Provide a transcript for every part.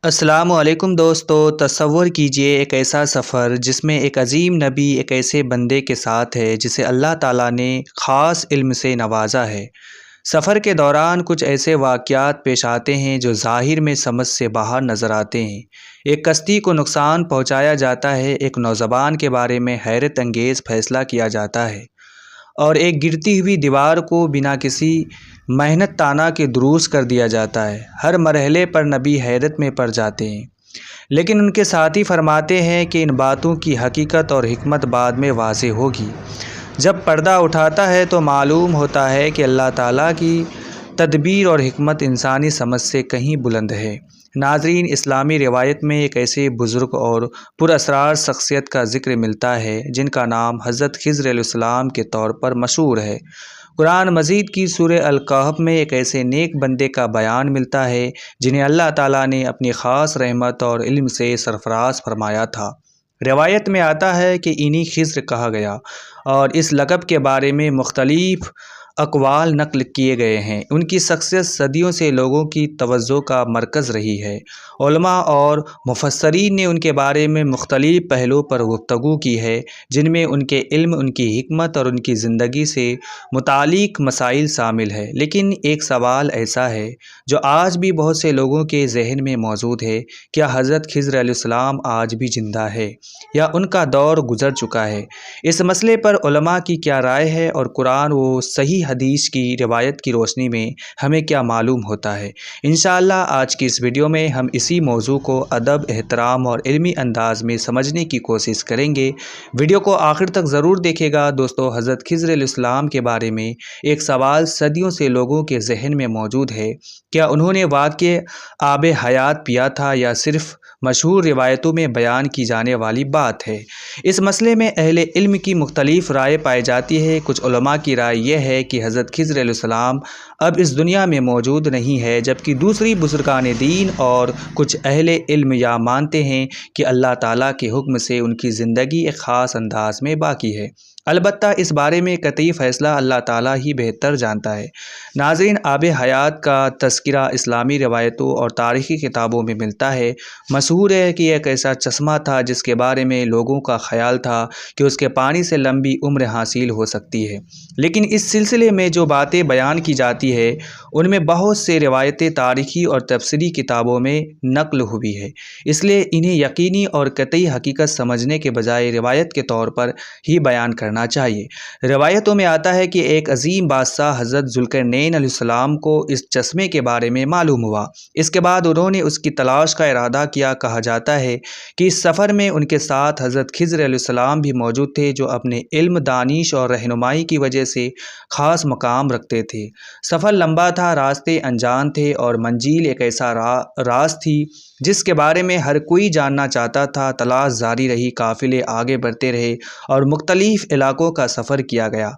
السلام علیکم دوستو، تصور کیجئے ایک ایسا سفر جس میں ایک عظیم نبی ایک ایسے بندے کے ساتھ ہے جسے اللہ تعالیٰ نے خاص علم سے نوازا ہے۔ سفر کے دوران کچھ ایسے واقعات پیش آتے ہیں جو ظاہر میں سمجھ سے باہر نظر آتے ہیں۔ ایک کشتی کو نقصان پہنچایا جاتا ہے، ایک نوجوان کے بارے میں حیرت انگیز فیصلہ کیا جاتا ہے، اور ایک گرتی ہوئی دیوار کو بنا کسی محنت تانا کے درست کر دیا جاتا ہے۔ ہر مرحلے پر نبی حیرت میں پڑ جاتے ہیں، لیکن ان کے ساتھی فرماتے ہیں کہ ان باتوں کی حقیقت اور حکمت بعد میں واضح ہوگی۔ جب پردہ اٹھاتا ہے تو معلوم ہوتا ہے کہ اللہ تعالیٰ کی تدبیر اور حکمت انسانی سمجھ سے کہیں بلند ہے۔ ناظرین، اسلامی روایت میں ایک ایسے بزرگ اور پراسرار شخصیت کا ذکر ملتا ہے جن کا نام حضرت خضر علیہ السلام کے طور پر مشہور ہے۔ قرآن مجید کی سورہ الکہف میں ایک ایسے نیک بندے کا بیان ملتا ہے جنہیں اللہ تعالیٰ نے اپنی خاص رحمت اور علم سے سرفراز فرمایا تھا۔ روایت میں آتا ہے کہ انہیں خضر کہا گیا، اور اس لقب کے بارے میں مختلف اقوال نقل کیے گئے ہیں۔ ان کی شخصیت صدیوں سے لوگوں کی توجہ کا مرکز رہی ہے۔ علماء اور مفسرین نے ان کے بارے میں مختلف پہلوؤں پر گفتگو کی ہے، جن میں ان کے علم، ان کی حکمت اور ان کی زندگی سے متعلق مسائل شامل ہے۔ لیکن ایک سوال ایسا ہے جو آج بھی بہت سے لوگوں کے ذہن میں موجود ہے: کیا حضرت خضر علیہ السلام آج بھی زندہ ہے یا ان کا دور گزر چکا ہے؟ اس مسئلے پر علماء کی کیا رائے ہے، اور قرآن و صحیح حدیث کی روایت کی روشنی میں ہمیں کیا معلوم ہوتا ہے؟ انشاءاللہ آج کی اس ویڈیو میں ہم اسی موضوع کو ادب، احترام اور علمی انداز میں سمجھنے کی کوشش کریں گے۔ ویڈیو کو آخر تک ضرور دیکھیں گا۔ دوستو، حضرت خضر علیہ السلام کے بارے میں ایک سوال صدیوں سے لوگوں کے ذہن میں موجود ہے: کیا انہوں نے واقعی آب حیات پیا تھا یا صرف مشہور روایتوں میں بیان کی جانے والی بات ہے؟ اس مسئلے میں اہل علم کی مختلف رائے پائی جاتی ہے۔ کچھ علماء کی رائے یہ ہے کہ حضرت خضر علیہ السلام اب اس دنیا میں موجود نہیں ہے، جبکہ دوسری بزرگان دین اور کچھ اہل علم یہ مانتے ہیں کہ اللہ تعالیٰ کے حکم سے ان کی زندگی ایک خاص انداز میں باقی ہے۔ البتہ اس بارے میں قطعی فیصلہ اللہ تعالیٰ ہی بہتر جانتا ہے۔ ناظرین، آب حیات کا تذکرہ اسلامی روایتوں اور تاریخی کتابوں میں ملتا ہے۔ مشہور ہے کہ ایک ایسا چشمہ تھا جس کے بارے میں لوگوں کا خیال تھا کہ اس کے پانی سے لمبی عمر حاصل ہو سکتی ہے، لیکن اس سلسلے میں جو باتیں بیان کی جاتی ہے ان میں بہت سے روایتیں تاریخی اور تفسیری کتابوں میں نقل ہوئی ہے، اس لیے انہیں یقینی اور قطعی حقیقت سمجھنے کے بجائے روایت کے طور پر ہی بیان کرنا چاہیے۔ روایتوں میں آتا ہے کہ ایک عظیم بادشاہ حضرت ذوالقرنین علیہ السلام کو اس چشمے کے بارے میں معلوم ہوا۔ اس کے بعد انہوں نے اس کی تلاش کا ارادہ کیا۔ کہا جاتا ہے کہ اس سفر میں ان کے ساتھ حضرت خضر علیہ السلام بھی موجود تھے، جو اپنے علم، دانش اور رہنمائی کی وجہ سے خاص مقام رکھتے تھے۔ سفر لمبا تھا، راستے انجان تھے، اور منزل ایک ایسا راز تھی جس کے بارے میں ہر کوئی جاننا چاہتا تھا۔ تلاش جاری رہی، قافلے آگے بڑھتے رہے اور مختلف علاقوں کا سفر کیا گیا۔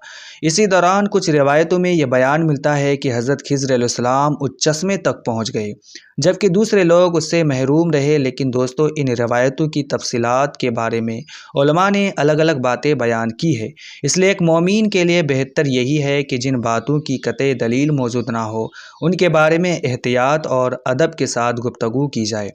اسی دوران کچھ روایتوں میں یہ بیان ملتا ہے کہ حضرت خضر علیہ السلام اس چشمے تک پہنچ گئے، جبکہ دوسرے لوگ اس سے محروم رہے۔ لیکن دوستو، ان روایتوں کی تفصیلات کے بارے میں علماء نے الگ الگ باتیں بیان کی ہے، اس لیے ایک مومن کے لیے بہتر یہی ہے کہ جن باتوں کی قطعی دلیل موجود نہ ہو ان کے بارے میں احتیاط اور ادب کے ساتھ گفتگو کی جائے۔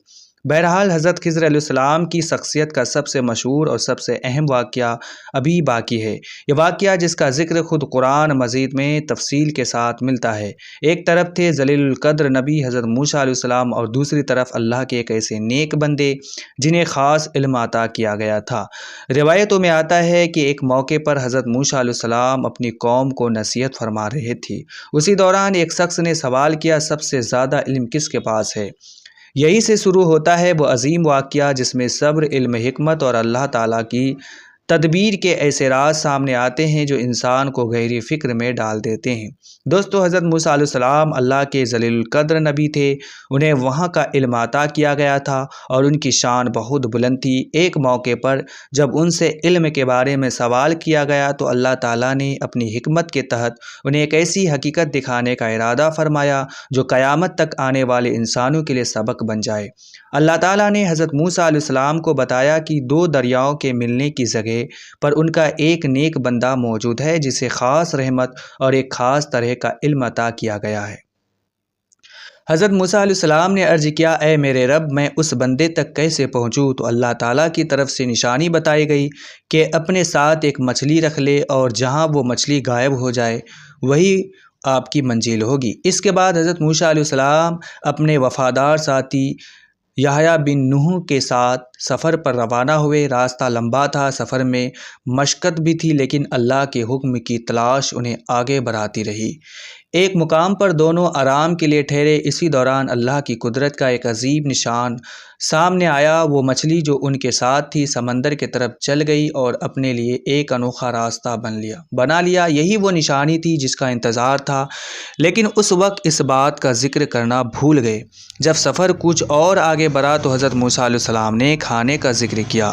بہرحال، حضرت خضر علیہ السلام کی شخصیت کا سب سے مشہور اور سب سے اہم واقعہ ابھی باقی ہے۔ یہ واقعہ جس کا ذکر خود قرآن مجید میں تفصیل کے ساتھ ملتا ہے۔ ایک طرف تھے ذلیل القدر نبی حضرت موسیٰ علیہ السلام، اور دوسری طرف اللہ کے ایک ایسے نیک بندے جنہیں خاص علم عطا کیا گیا تھا۔ روایتوں میں آتا ہے کہ ایک موقع پر حضرت موسیٰ علیہ السلام اپنی قوم کو نصیحت فرما رہے تھے۔ اسی دوران ایک شخص نے سوال کیا: سب سے زیادہ علم کس کے پاس ہے؟ یہی سے شروع ہوتا ہے وہ عظیم واقعہ جس میں صبر، علم، حکمت اور اللہ تعالیٰ کی تدبیر کے ایسے راز سامنے آتے ہیں جو انسان کو گہری فکر میں ڈال دیتے ہیں۔ دوستو، حضرت موسیٰ علیہ السلام اللہ کے ذلیل القدر نبی تھے۔ انہیں وہاں کا علم عطا کیا گیا تھا اور ان کی شان بہت بلند تھی۔ ایک موقع پر جب ان سے علم کے بارے میں سوال کیا گیا تو اللہ تعالیٰ نے اپنی حکمت کے تحت انہیں ایک ایسی حقیقت دکھانے کا ارادہ فرمایا جو قیامت تک آنے والے انسانوں کے لیے سبق بن جائے۔ اللہ تعالیٰ نے حضرت موسیٰ علیہ السلام کو بتایا کہ دو دریاؤں کے ملنے کی جگہ پر ان کا ایک نیک بندہ موجود ہے جسے خاص رحمت اور ایک خاص طرح کا علم عطا کیا گیا ہے۔ حضرت موسیٰ علیہ السلام نے عرض کیا، اے میرے رب، میں اس بندے تک کیسے پہنچوں؟ تو اللہ تعالیٰ کی طرف سے نشانی بتائی گئی کہ اپنے ساتھ ایک مچھلی رکھ لے اور جہاں وہ مچھلی غائب ہو جائے وہی آپ کی منزل ہوگی۔ اس کے بعد حضرت موسیٰ علیہ السلام اپنے وفادار ساتھی یحییٰ بن نوح کے ساتھ سفر پر روانہ ہوئے۔ راستہ لمبا تھا، سفر میں مشقت بھی تھی، لیکن اللہ کے حکم کی تلاش انہیں آگے بڑھاتی رہی۔ ایک مقام پر دونوں آرام کے لیے ٹھہرے۔ اسی دوران اللہ کی قدرت کا ایک عظیم نشان سامنے آیا۔ وہ مچھلی جو ان کے ساتھ تھی سمندر کی طرف چل گئی اور اپنے لیے ایک انوکھا راستہ بنا لیا۔ یہی وہ نشانی تھی جس کا انتظار تھا، لیکن اس وقت اس بات کا ذکر کرنا بھول گئے۔ جب سفر کچھ اور آگے بڑھا تو حضرت موسیٰ علیہ السلام نے کھانے کا ذکر کیا۔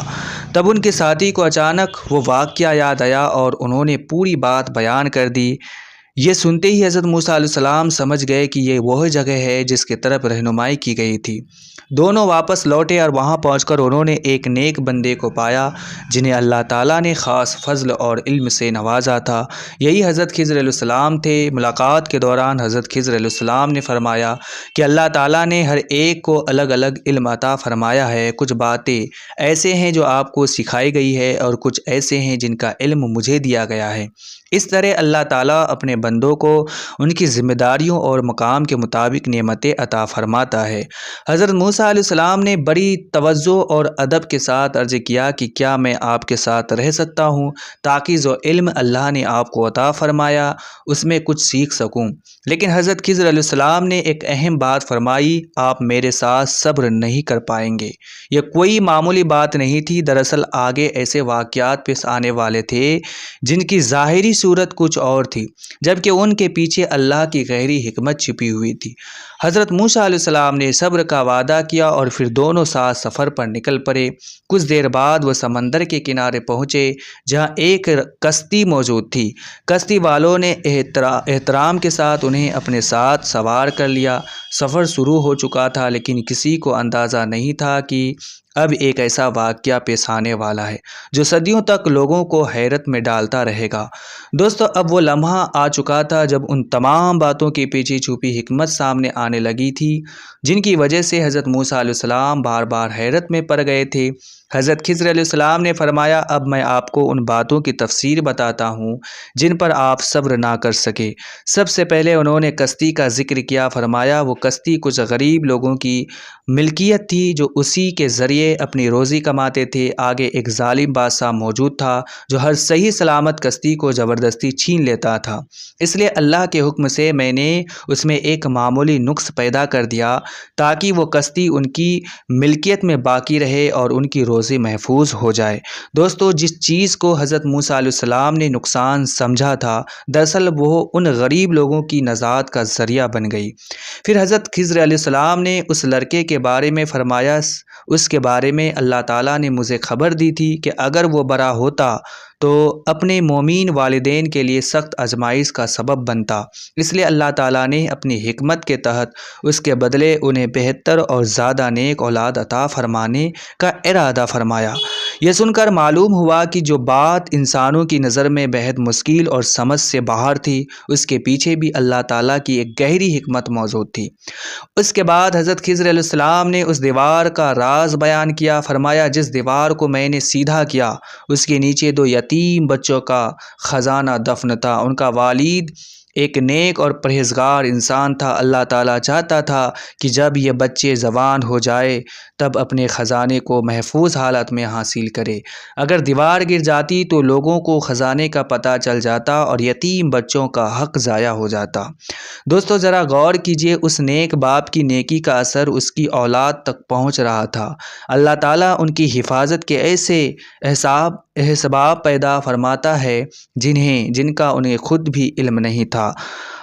تب ان کے ساتھی کو اچانک وہ واقعہ یاد آیا اور انہوں نے پوری بات بیان کر دی۔ یہ سنتے ہی حضرت موسیٰ علیہ السلام سمجھ گئے کہ یہ وہ جگہ ہے جس کی طرف رہنمائی کی گئی تھی۔ دونوں واپس لوٹے اور وہاں پہنچ کر انہوں نے ایک نیک بندے کو پایا جنہیں اللہ تعالیٰ نے خاص فضل اور علم سے نوازا تھا۔ یہی حضرت خضر علیہ السلام تھے۔ ملاقات کے دوران حضرت خضر علیہ السلام نے فرمایا کہ اللہ تعالیٰ نے ہر ایک کو الگ الگ علم عطا فرمایا ہے۔ کچھ باتیں ایسے ہیں جو آپ کو سکھائی گئی ہے اور کچھ ایسے ہیں جن کا علم مجھے دیا گیا ہے۔ اس طرح اللہ تعالیٰ اپنے بندوں کو ان کی ذمہ داریوں اور مقام کے مطابق نعمتیں عطا فرماتا ہے۔ حضرت موسیٰ علیہ السلام نے بڑی توجہ اور ادب کے ساتھ عرض کیا کہ کیا میں آپ کے ساتھ رہ سکتا ہوں تاکہ جو علم اللہ نے آپ کو عطا فرمایا اس میں کچھ سیکھ سکوں؟ لیکن حضرت خضر علیہ السلام نے ایک اہم بات فرمائی، آپ میرے ساتھ صبر نہیں کر پائیں گے۔ یہ کوئی معمولی بات نہیں تھی، دراصل آگے ایسے واقعات پیش آنے والے تھے جن کی ظاہری صورت کچھ اور تھی، جبکہ ان کے پیچھے اللہ کی گہری حکمت چھپی ہوئی تھی۔ حضرت موسیٰ علیہ السلام نے صبر کا وعدہ کیا اور پھر دونوں ساتھ سفر پر نکل پڑے۔ کچھ دیر بعد وہ سمندر کے کنارے پہنچے جہاں ایک کشتی موجود تھی۔ کشتی والوں نے احترام کے ساتھ انہیں اپنے ساتھ سوار کر لیا۔ سفر شروع ہو چکا تھا، لیکن کسی کو اندازہ نہیں تھا کہ اب ایک ایسا واقعہ پیش آنے والا ہے جو صدیوں تک لوگوں کو حیرت میں ڈالتا رہے گا۔ دوستو، اب وہ لمحہ آ چکا تھا جب ان تمام باتوں کے پیچھے چھپی حکمت سامنے آنے لگی تھی جن کی وجہ سے حضرت موسیٰ علیہ السلام بار بار حیرت میں پڑ گئے تھے۔ حضرت خضر علیہ السلام نے فرمایا، اب میں آپ کو ان باتوں کی تفسیر بتاتا ہوں جن پر آپ صبر نہ کر سکے۔ سب سے پہلے انہوں نے کشتی کا ذکر کیا۔ فرمایا وہ کشتی کچھ غریب لوگوں کی ملکیت تھی جو اسی کے ذریعے اپنی روزی کماتے تھے۔ آگے ایک ظالم بادشاہ موجود تھا جو ہر صحیح سلامت کشتی کو زبردستی چھین لیتا تھا، اس لیے اللہ کے حکم سے میں نے اس میں ایک معمولی نقص پیدا کر دیا تاکہ وہ کشتی ان کی ملکیت میں باقی رہے اور ان کی روزی محفوظ ہو جائے۔ دوستو، جس چیز کو حضرت موسیٰ علیہ السلام نے نقصان سمجھا تھا دراصل وہ ان غریب لوگوں کی نجات کا ذریعہ بن گئی۔ پھر حضرت خضر علیہ السلام نے اس لڑکے کے بارے میں فرمایا، اس کے بارے میں اللہ تعالیٰ نے مجھے خبر دی تھی کہ اگر وہ بڑا ہوتا تو اپنے مومین والدین کے لیے سخت آزمائش کا سبب بنتا، اس لیے اللہ تعالیٰ نے اپنی حکمت کے تحت اس کے بدلے انہیں بہتر اور زیادہ نیک اولاد عطا فرمانے کا ارادہ فرمایا۔ یہ سن کر معلوم ہوا کہ جو بات انسانوں کی نظر میں بہت مشکل اور سمجھ سے باہر تھی اس کے پیچھے بھی اللہ تعالیٰ کی ایک گہری حکمت موجود تھی۔ اس کے بعد حضرت خضر علیہ السلام نے اس دیوار کا راز بیان کیا۔ فرمایا، جس دیوار کو میں نے سیدھا کیا اس کے نیچے دو یتیم بچوں کا خزانہ دفن تھا۔ ان کا والد ایک نیک اور پرہیزگار انسان تھا۔ اللہ تعالیٰ چاہتا تھا کہ جب یہ بچے جوان ہو جائے تب اپنے خزانے کو محفوظ حالت میں حاصل کرے۔ اگر دیوار گر جاتی تو لوگوں کو خزانے کا پتہ چل جاتا اور یتیم بچوں کا حق ضائع ہو جاتا۔ دوستو، ذرا غور کیجئے، اس نیک باپ کی نیکی کا اثر اس کی اولاد تک پہنچ رہا تھا۔ اللہ تعالیٰ ان کی حفاظت کے ایسے اسباب پیدا فرماتا ہے جن کا انہیں خود بھی علم نہیں تھا۔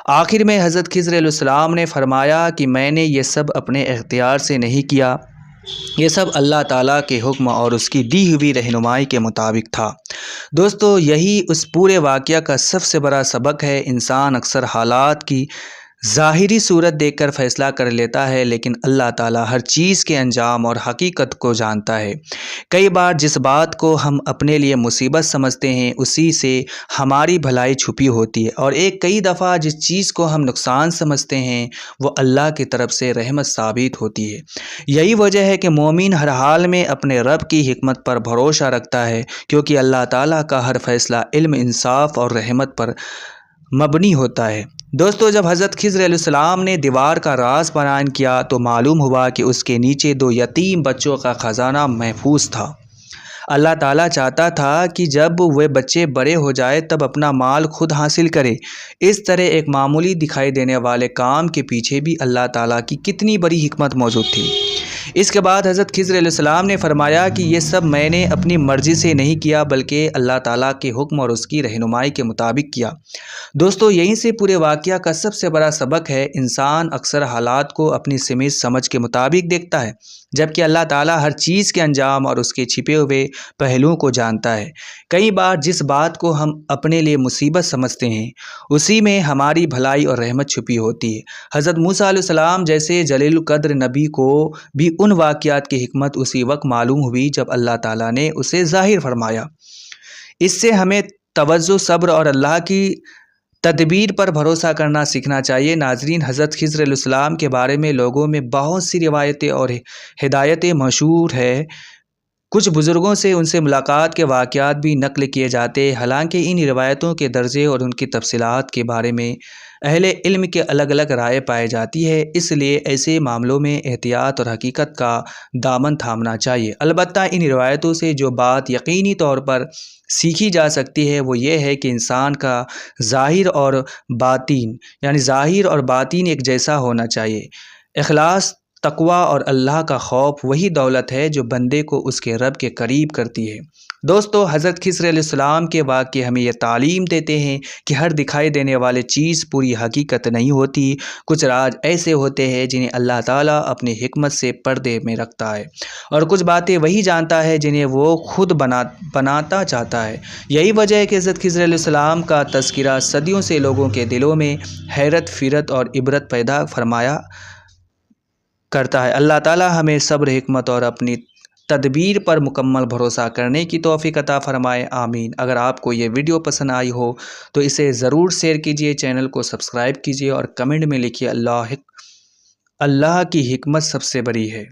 آخر میں حضرت خضر علیہ السلام نے فرمایا کہ میں نے یہ سب اپنے اختیار سے نہیں کیا، یہ سب اللہ تعالیٰ کے حکم اور اس کی دی ہوئی رہنمائی کے مطابق تھا۔ دوستو، یہی اس پورے واقعہ کا سب سے بڑا سبق ہے۔ انسان اکثر حالات کی ظاہری صورت دیکھ کر فیصلہ کر لیتا ہے، لیکن اللہ تعالیٰ ہر چیز کے انجام اور حقیقت کو جانتا ہے۔ کئی بار جس بات کو ہم اپنے لیے مصیبت سمجھتے ہیں اسی سے ہماری بھلائی چھپی ہوتی ہے، اور کئی دفعہ جس چیز کو ہم نقصان سمجھتے ہیں وہ اللہ کی طرف سے رحمت ثابت ہوتی ہے۔ یہی وجہ ہے کہ مومن ہر حال میں اپنے رب کی حکمت پر بھروسہ رکھتا ہے، کیونکہ اللہ تعالیٰ کا ہر فیصلہ علم، انصاف اور رحمت پر مبنی ہوتا ہے۔ دوستو، جب حضرت خضر علیہ السلام نے دیوار کا راز بیان کیا تو معلوم ہوا کہ اس کے نیچے 2 یتیم بچوں کا خزانہ محفوظ تھا۔ اللہ تعالیٰ چاہتا تھا کہ جب وہ بچے بڑے ہو جائے تب اپنا مال خود حاصل کرے۔ اس طرح ایک معمولی دکھائی دینے والے کام کے پیچھے بھی اللہ تعالیٰ کی کتنی بڑی حکمت موجود تھی۔ اس کے بعد حضرت خضر علیہ السلام نے فرمایا کہ یہ سب میں نے اپنی مرضی سے نہیں کیا بلکہ اللہ تعالیٰ کے حکم اور اس کی رہنمائی کے مطابق کیا۔ دوستو، یہیں سے پورے واقعہ کا سب سے بڑا سبق ہے۔ انسان اکثر حالات کو اپنی سمجھ کے مطابق دیکھتا ہے، جبکہ اللہ تعالیٰ ہر چیز کے انجام اور اس کے چھپے ہوئے پہلوؤں کو جانتا ہے۔ کئی بار جس بات کو ہم اپنے لیے مصیبت سمجھتے ہیں اسی میں ہماری بھلائی اور رحمت چھپی ہوتی ہے۔ حضرت موسیٰ علیہ السلام جیسے جلیل القدر نبی کو بھی ان واقعات کی حکمت اسی وقت معلوم ہوئی جب اللہ تعالیٰ نے اسے ظاہر فرمایا۔ اس سے ہمیں توجہ، صبر اور اللہ کی تدبیر پر بھروسہ کرنا سیکھنا چاہیے۔ ناظرین، حضرت خضر علیہ السلام کے بارے میں لوگوں میں بہت سی روایتیں اور ہدایتیں مشہور ہیں۔ کچھ بزرگوں سے ان سے ملاقات کے واقعات بھی نقل کیے جاتے ہیں، حالانکہ ان روایتوں کے درجے اور ان کی تفصیلات کے بارے میں اہل علم کے الگ الگ رائے پائی جاتی ہے۔ اس لیے ایسے معاملوں میں احتیاط اور حقیقت کا دامن تھامنا چاہیے۔ البتہ ان روایتوں سے جو بات یقینی طور پر سیکھی جا سکتی ہے وہ یہ ہے کہ انسان کا ظاہر اور باطن ایک جیسا ہونا چاہیے۔ اخلاص، تقوی اور اللہ کا خوف وہی دولت ہے جو بندے کو اس کے رب کے قریب کرتی ہے۔ دوستو، حضرت خضر علیہ السلام کے واقعے ہمیں یہ تعلیم دیتے ہیں کہ ہر دکھائی دینے والی چیز پوری حقیقت نہیں ہوتی۔ کچھ راز ایسے ہوتے ہیں جنہیں اللہ تعالیٰ اپنی حکمت سے پردے میں رکھتا ہے، اور کچھ باتیں وہی جانتا ہے جنہیں وہ خود بناتا چاہتا ہے۔ یہی وجہ ہے کہ حضرت خضر علیہ السلام کا تذکرہ صدیوں سے لوگوں کے دلوں میں حیرت، فکر اور عبرت پیدا فرمایا کرتا ہے۔ اللہ تعالیٰ ہمیں صبر، حکمت اور اپنی تدبیر پر مکمل بھروسہ کرنے کی توفیق عطا فرمائے، آمین۔ اگر آپ کو یہ ویڈیو پسند آئی ہو تو اسے ضرور شیئر کیجیے، چینل کو سبسکرائب کیجیے اور کمنٹ میں لکھیے اللہ کی حکمت سب سے بڑی ہے۔